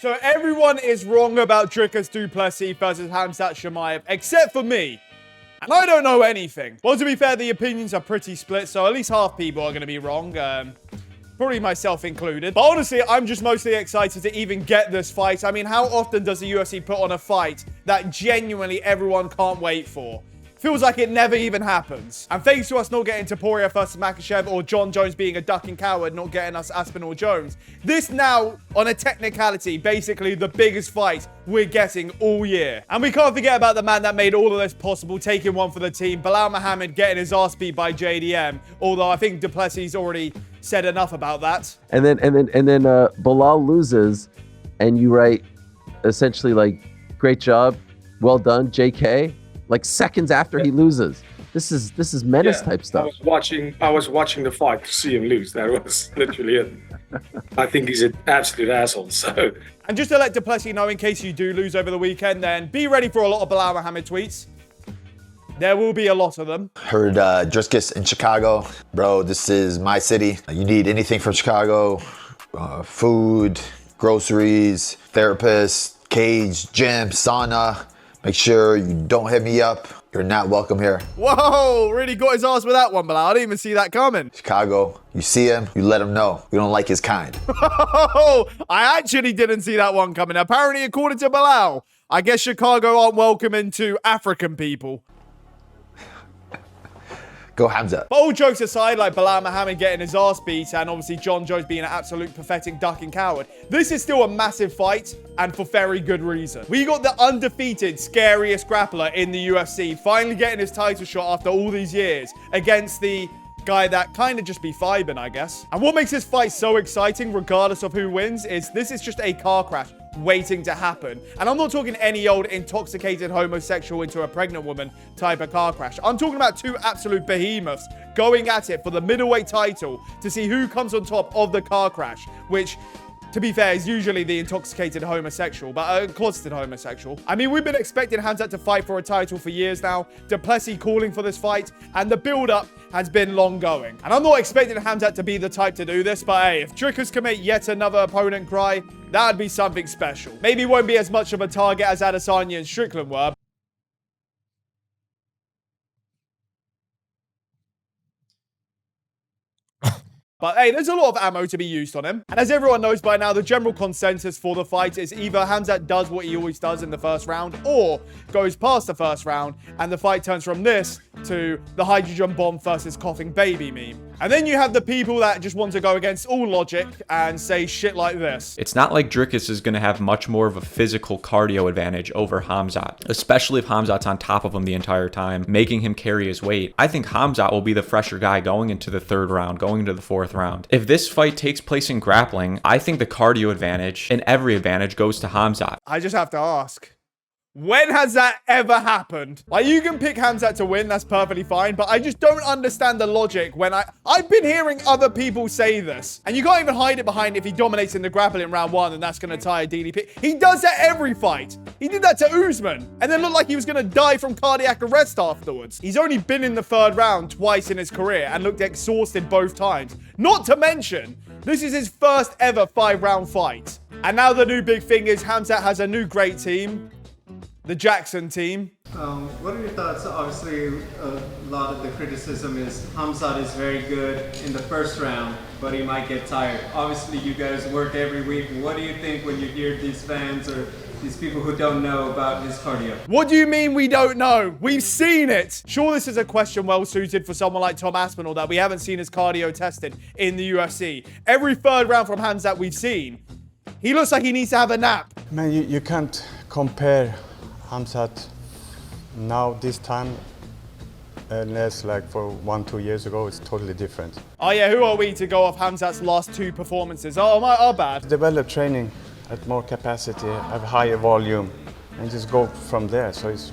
so everyone is wrong about Dricus du Plessis versus Khamzat Chimaev, except for me. And I don't know anything. Well, to be fair, the opinions are pretty split, so at least half people are going to be wrong. Probably myself included. But honestly, I'm just mostly excited to even get this fight. I mean, how often does the UFC put on a fight that genuinely everyone can't wait for? Feels like it never even happens. And thanks to us not getting Topuria versus Makhachev or John Jones being a ducking coward, not getting us Aspinall Jones, this now, on a technicality, basically the biggest fight we're getting all year. And we can't forget about the man that made all of this possible, taking one for the team, Belal Muhammad getting his ass beat by JDM, although I think du Plessis already said enough about that. And then Belal loses, and you write essentially like, great job, well done, JK. Like seconds after he loses. This is menace type stuff. I was watching the fight to see him lose. That was literally it. I think he's an absolute asshole. So. And just to let du Plessis know, in case you do lose over the weekend, then be ready for a lot of Belal Muhammad tweets. There will be a lot of them. Heard Dricus in Chicago. Bro, this is my city. You need anything from Chicago. Food, groceries, therapist, cage, gym, sauna. Make sure you don't hit me up. You're not welcome here. Whoa, really got his ass with that one, Belal. I didn't even see that coming. Chicago, you see him, you let him know. We don't like his kind. I actually didn't see that one coming. Apparently, according to Belal, I guess Chicago aren't welcoming to African people. Go Khamzat. But all jokes aside, like Belal Muhammad getting his ass beat and obviously John Jones being an absolute pathetic ducking coward, this is still a massive fight and for very good reason. We got the undefeated, scariest grappler in the UFC finally getting his title shot after all these years against the guy that kind of just be vibing, I guess. And what makes this fight so exciting, regardless of who wins, is this is just a car crash waiting to happen. And I'm not talking any old intoxicated homosexual into a pregnant woman type of car crash. I'm talking about two absolute behemoths going at it for the middleweight title to see who comes on top of the car crash, which, to be fair, is usually the intoxicated homosexual, but a closeted homosexual. I mean, we've been expecting Khamzat to fight for a title for years now. Du Plessis calling for this fight, and the build-up has been long going. And I'm not expecting Khamzat to be the type to do this, but hey, if Dricus can make yet another opponent cry, that'd be something special. Maybe it won't be as much of a target as Adesanya and Strickland were. But hey, there's a lot of ammo to be used on him. And as everyone knows by now, the general consensus for the fight is either Khamzat does what he always does in the first round, or goes past the first round, and the fight turns from this to the hydrogen bomb versus coughing baby meme. And then you have the people that just want to go against all logic and say shit like this. It's not like Dricus is going to have much more of a physical cardio advantage over Khamzat, especially if Khamzat's on top of him the entire time, making him carry his weight. I think Khamzat will be the fresher guy going into the third round, going into the fourth round. If this fight takes place in grappling, I think the cardio advantage and every advantage goes to Khamzat. I just have to ask, when has that ever happened? Like, you can pick Khamzat to win, that's perfectly fine, but I just don't understand the logic when I've been hearing other people say this. And you can't even hide it behind if he dominates in the grappling in round one, and that's going to tie a DDP. He does that every fight. He did that to Usman, and then looked like he was going to die from cardiac arrest afterwards. He's only been in the third round twice in his career and looked exhausted both times. Not to mention, this is his first ever 5-round fight. And now the new big thing is Khamzat has a new great team. The Jackson team. What are your thoughts? Obviously, a lot of the criticism is Khamzat is very good in the first round, but he might get tired. Obviously, you guys work every week. What do you think when you hear these fans or these people who don't know about his cardio? What do you mean we don't know? We've seen it. Sure, this is a question well suited for someone like Tom Aspinall that we haven't seen his cardio tested in the UFC. Every third round from Khamzat we've seen, he looks like he needs to have a nap. Man, you can't compare Khamzat now this time unless like for 1-2 years ago. It's totally different. Oh yeah, who are we to go off Khamzat's last 2 performances? Oh, our bad. Develop training at more capacity, have higher volume, and just go from there. So it's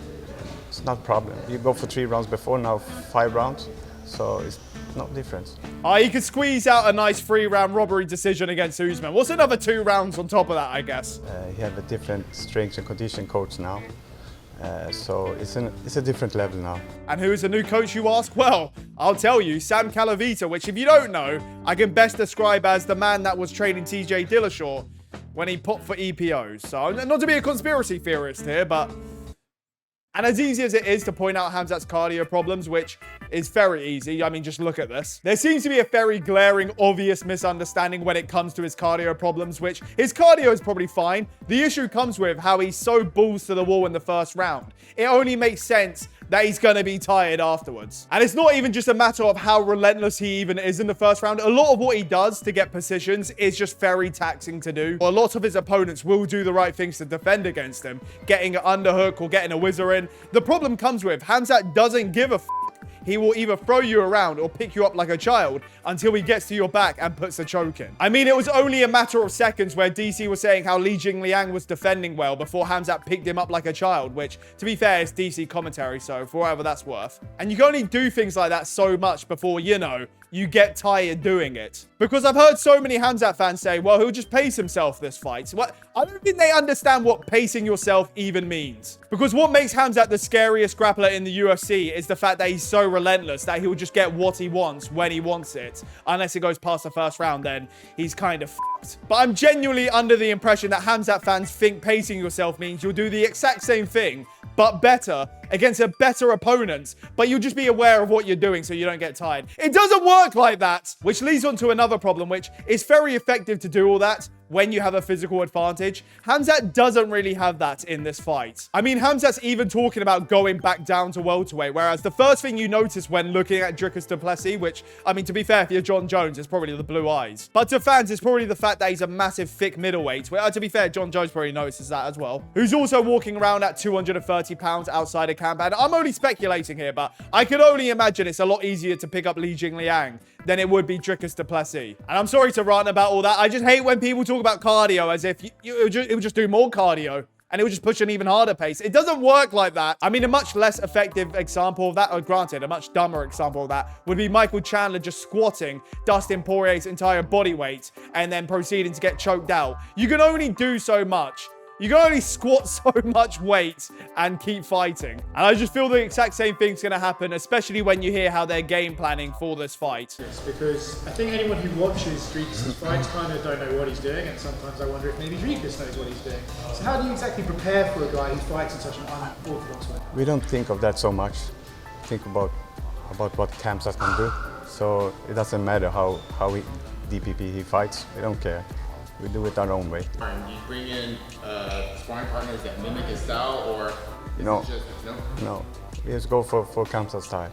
not a problem. You go for 3 rounds before, now 5 rounds, so it's no difference. Oh, he could squeeze out a nice 3-round robbery decision against Usman. What's another 2 rounds on top of that, I guess? He have a different strength and condition coach now. So it's a different level now. And who is the new coach, you ask? Well, I'll tell you, Sam Calavita, which if you don't know, I can best describe as the man that was training TJ Dillashaw when he popped for EPOs. So, not to be a conspiracy theorist here, but... And as easy as it is to point out Khamzat's cardio problems, which is very easy, I mean, just look at this. There seems to be a very glaring, obvious misunderstanding when it comes to his cardio problems, which his cardio is probably fine. The issue comes with how he's so balls to the wall in the first round. It only makes sense that he's going to be tired afterwards. And it's not even just a matter of how relentless he even is in the first round. A lot of what he does to get positions is just very taxing to do. A lot of his opponents will do the right things to defend against him, getting an underhook or getting a whizzer in. The problem comes with Khamzat doesn't give a f***. He will either throw you around or pick you up like a child until he gets to your back and puts a choke in. I mean, it was only a matter of seconds where DC was saying how Li Jingliang was defending well before Khamzat picked him up like a child, which, to be fair, is DC commentary, so for whatever that's worth. And you can only do things like that so much before, you know, you get tired doing it. Because I've heard so many Khamzat fans say, well, he'll just pace himself this fight. What? I don't think they understand what pacing yourself even means. Because what makes Khamzat the scariest grappler in the UFC is the fact that he's so relentless that he'll just get what he wants when he wants it. Unless it goes past the first round, then he's kind of f***ed. But I'm genuinely under the impression that Khamzat fans think pacing yourself means you'll do the exact same thing, but better, against a better opponent, but you'll just be aware of what you're doing so you don't get tired. It doesn't work like that, which leads on to another problem, which is very effective to do all that when you have a physical advantage. Khamzat doesn't really have that in this fight. I mean, Khamzat's even talking about going back down to welterweight, whereas the first thing you notice when looking at Dricus du Plessis, which, I mean, to be fair, if you're John Jones, it's probably the blue eyes. But to fans, it's probably the fact that he's a massive, thick middleweight, where, to be fair, John Jones probably notices that as well, who's also walking around at 230 pounds outside of camp. And I'm only speculating here, but I can only imagine it's a lot easier to pick up Li Jingliang than it would be Dricus du Plessis. And I'm sorry to rant about all that. I just hate when people talk about cardio as if it would just do more cardio and it would just push an even harder pace. It doesn't work like that. I mean, a much less effective example of that, or granted, a much dumber example of that, would be Michael Chandler just squatting Dustin Poirier's entire body weight and then proceeding to get choked out. You can only do so much. You can only squat so much weight and keep fighting. And I just feel the exact same thing's going to happen, especially when you hear how they're game planning for this fight. Because I think anyone who watches Dricus' fights kind of don't know what he's doing, and sometimes I wonder if maybe Dricus knows what he's doing. So how do you exactly prepare for a guy who fights in such an unorthodox way? We don't think of that so much. Think about what Khamzat can do. So it doesn't matter how DPP he fights. We don't care. We do it our own way. And you bring in sparring partners that mimic his style, or No. just, No. We just go for Khamzat's style.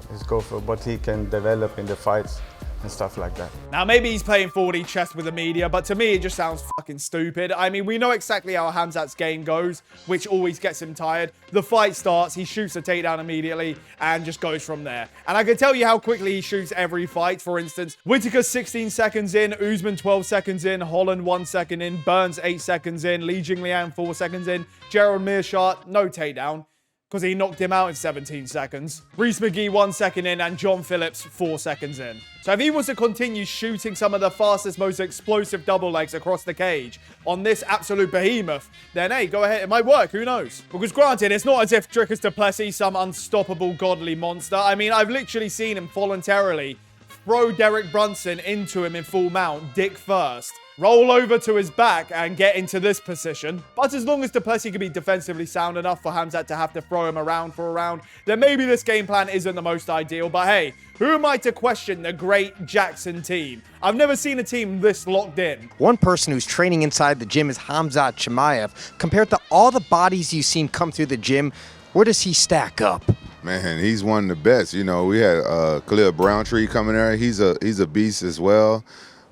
Just go for what he can develop in the fights and stuff like that. Now, maybe he's playing 4D chess with the media, but to me, it just sounds fucking stupid. I mean, we know exactly how Khamzat's game goes, which always gets him tired. The fight starts, he shoots a takedown immediately, and just goes from there. And I can tell you how quickly he shoots every fight. For instance, Whittaker 16 seconds in, Usman 12 seconds in, Holland 1 second in, Burns 8 seconds in, Li Jingliang 4 seconds in, Gerald Meerschaert, no takedown, because he knocked him out in 17 seconds. Reese McGee 1 second in, and John Phillips 4 seconds in. So if he was to continue shooting some of the fastest, most explosive double legs across the cage on this absolute behemoth, then hey, go ahead, it might work, who knows? Because granted, it's not as if Dricus du Plessis some unstoppable godly monster. I mean, I've literally seen him voluntarily throw Derek Brunson into him in full mount, dick first, roll over to his back and get into this position. But as long as du Plessis can be defensively sound enough for Khamzat to have to throw him around for a round, then maybe this game plan isn't the most ideal. But hey, who am I to question the great Jackson team? I've never seen a team this locked in. One person who's training inside the gym is Khamzat Chimaev. Compared to all the bodies you've seen come through the gym, where does he stack up? Man, he's one of the best. You know, we had Khalil Browntree coming there. He's a beast as well.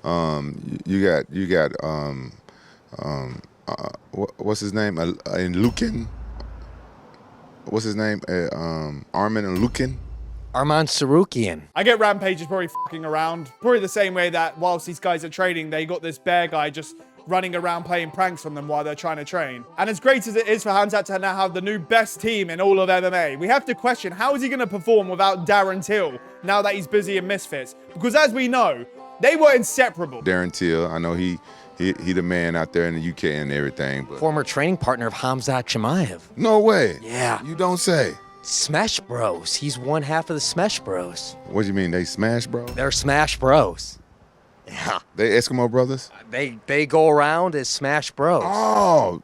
You got what's his name? In Lukin. What's his name? Armin and Lukin. Arman Sarukian. I get Rampage is probably fucking around. Probably the same way that whilst these guys are training, they got this bear guy just running around playing pranks on them while they're trying to train. And as great as it is for Khamzat to now have the new best team in all of MMA, we have to question, how is he going to perform without Darren Till now that he's busy in Misfits? Because as we know, they were inseparable. Darren Till, I know he the man out there in the UK and everything. But Former training partner of Khamzat Chimaev. No way. Yeah. You don't say. Smash Bros. He's one half of the Smash Bros. What do you mean, they smash, bro? They're Smash Bros. Yeah. They Eskimo brothers? They go around as Smash Bros. Oh.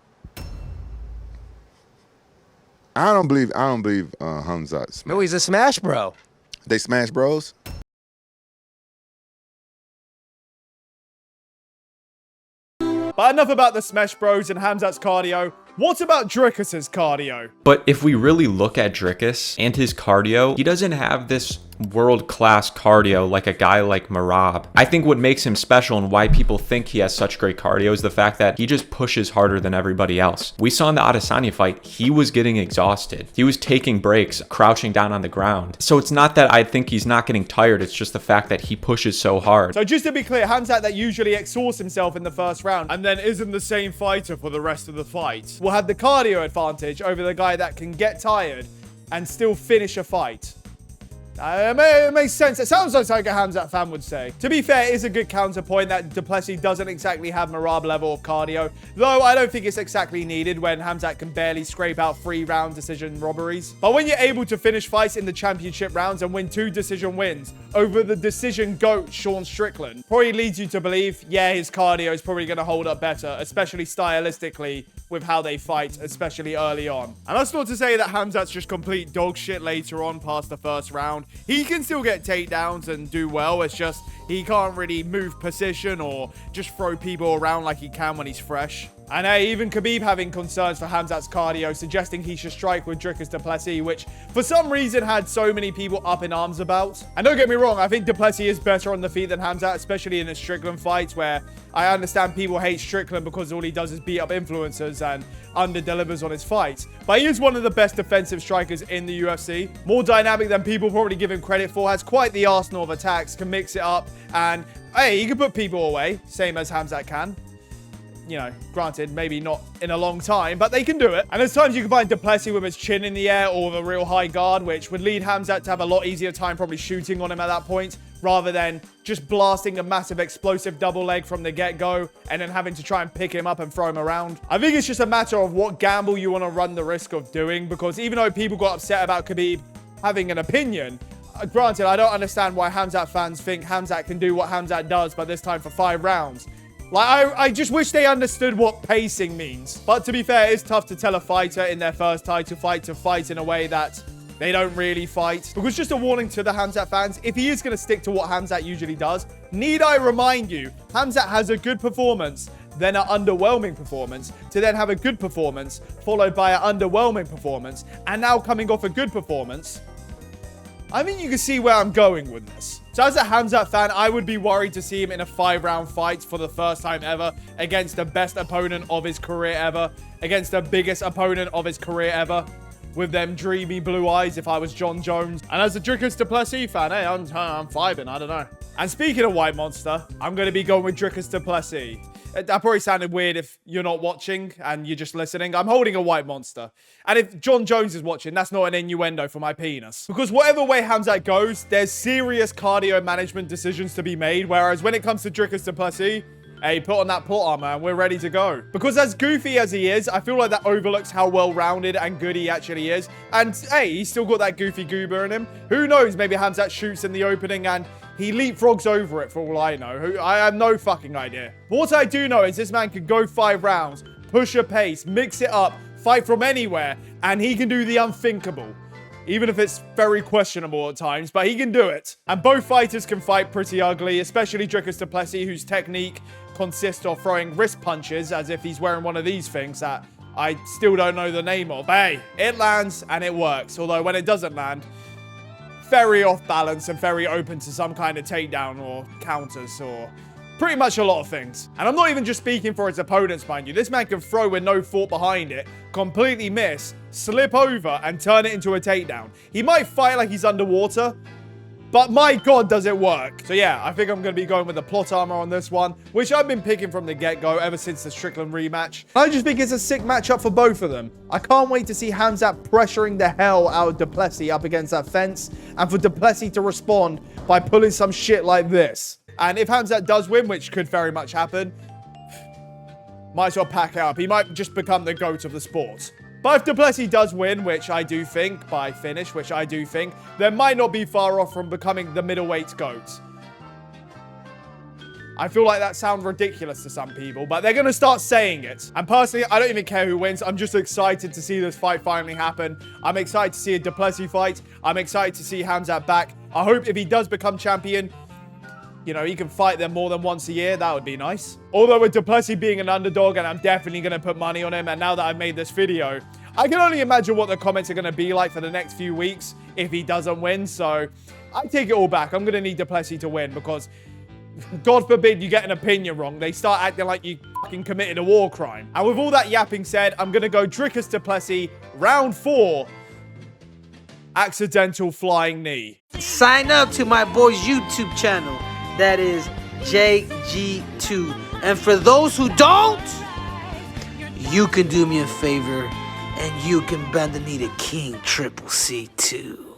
I don't believe Hamzat smash. No, he's a Smash Bro. They Smash Bros? But enough about the Smash Bros and Hamzat's cardio. What about Dricus's cardio? But if we really look at Dricus and his cardio, he doesn't have this world-class cardio like a guy like Merab. I think what makes him special and why people think he has such great cardio is the fact that he just pushes harder than everybody else. We saw in the Adesanya fight, he was getting exhausted. He was taking breaks, crouching down on the ground. So it's not that I think he's not getting tired, it's just the fact that he pushes so hard. So just to be clear, Hamzat that usually exhausts himself in the first round and then isn't the same fighter for the rest of the fight will have the cardio advantage over the guy that can get tired and still finish a fight. It makes sense. It sounds like a Hamzat fan would say. To be fair, it is a good counterpoint that Plessis doesn't exactly have Merab level of cardio, though I don't think it's exactly needed when Hamzat can barely scrape out 3-round decision robberies. But when you're able to finish fights in the championship rounds and win 2 decision wins over the decision GOAT Sean Strickland, probably leads you to believe, yeah, his cardio is probably going to hold up better, especially stylistically with how they fight, especially early on. And that's not to say that Hamzat's just complete dog shit later on past the first round. He can still get takedowns and do well. It's just he can't really move position or just throw people around like he can when he's fresh. And even Khabib having concerns for Hamzat's cardio, suggesting he should strike with Dricus du Plessis, which for some reason had so many people up in arms about. And don't get me wrong, I think du Plessis is better on the feet than Hamzat, especially in the Strickland fights, where I understand people hate Strickland because all he does is beat up influencers and under-delivers on his fights. But he is one of the best defensive strikers in the UFC. More dynamic than people probably give him credit for, has quite the arsenal of attacks, can mix it up, and hey, he can put people away, same as Hamzat can. You know, granted, maybe not in a long time, but they can do it. And there's times you can find du Plessis with his chin in the air or the real high guard, which would lead Hamzat to have a lot easier time probably shooting on him at that point, rather than just blasting a massive explosive double leg from the get-go and then having to try and pick him up and throw him around. I think it's just a matter of what gamble you want to run the risk of doing, because even though people got upset about Khabib having an opinion, granted, I don't understand why Hamzat fans think Hamzat can do what Hamzat does, but this time for 5 rounds. Like, I just wish they understood what pacing means. But to be fair, it's tough to tell a fighter in their first title fight to fight in a way that they don't really fight. Because just a warning to the Hamzat fans, if he is going to stick to what Hamzat usually does, need I remind you, Hamzat has a good performance, then an underwhelming performance, to then have a good performance, followed by an underwhelming performance, and now coming off a good performance. I mean, you can see where I'm going with this. So as a Hamzat fan, I would be worried to see him in a 5-round fight for the first time ever against the best opponent of his career ever, against the biggest opponent of his career ever, with them dreamy blue eyes if I was John Jones. And as a Dricus du Plessis fan, hey, I'm vibing, I don't know. And speaking of White Monster, I'm going to be going with Dricus du Plessis. That probably sounded weird if you're not watching and you're just listening. I'm holding a White Monster. And if John Jones is watching, that's not an innuendo for my penis. Because whatever way Hamzat goes, there's serious cardio management decisions to be made. Whereas when it comes to Dricus du Plessis, hey, put on that plot armor and we're ready to go. Because as goofy as he is, I feel like that overlooks how well-rounded and good he actually is. And hey, he's still got that goofy goober in him. Who knows, maybe Hamzat shoots in the opening and he leapfrogs over it for all I know. I have no fucking idea. But what I do know is this man can go 5 rounds, push a pace, mix it up, fight from anywhere, and he can do the unthinkable. Even if it's very questionable at times, but he can do it. And both fighters can fight pretty ugly, especially Dricus du Plessis, whose technique consists of throwing wrist punches as if he's wearing one of these things that I still don't know the name of. But hey, it lands and it works. Although when it doesn't land, very off balance and very open to some kind of takedown or counters or pretty much a lot of things. And I'm not even just speaking for his opponents, mind you. This man can throw with no thought behind it, completely miss, slip over, and turn it into a takedown. He might fight like he's underwater, but my God, does it work. So yeah, I think I'm going to be going with the plot armor on this one, which I've been picking from the get-go ever since the Strickland rematch. I just think it's a sick matchup for both of them. I can't wait to see Hamzat pressuring the hell out of du Plessis up against that fence, and for du Plessis to respond by pulling some shit like this. And if Hamzat does win, which could very much happen, might as well pack up. He might just become the GOAT of the sport. But if du Plessis does win, which I do think, by finish, which I do think, then might not be far off from becoming the middleweight GOAT. I feel like that sounds ridiculous to some people, but they're going to start saying it. And personally, I don't even care who wins. I'm just excited to see this fight finally happen. I'm excited to see a du Plessis fight. I'm excited to see Khamzat back. I hope if he does become champion, you know, he can fight them more than once a year. That would be nice. Although with du Plessis being an underdog, and I'm definitely going to put money on him, and now that I've made this video, I can only imagine what the comments are going to be like for the next few weeks if he doesn't win. So I take it all back. I'm going to need du Plessis to win because God forbid you get an opinion wrong. They start acting like you fucking committed a war crime. And with all that yapping said, I'm going to go Dricus du Plessis, round 4, accidental flying knee. Sign up to my boy's YouTube channel. That is JG2. And for those who don't, you can do me a favor and you can bend the knee to King Triple C2.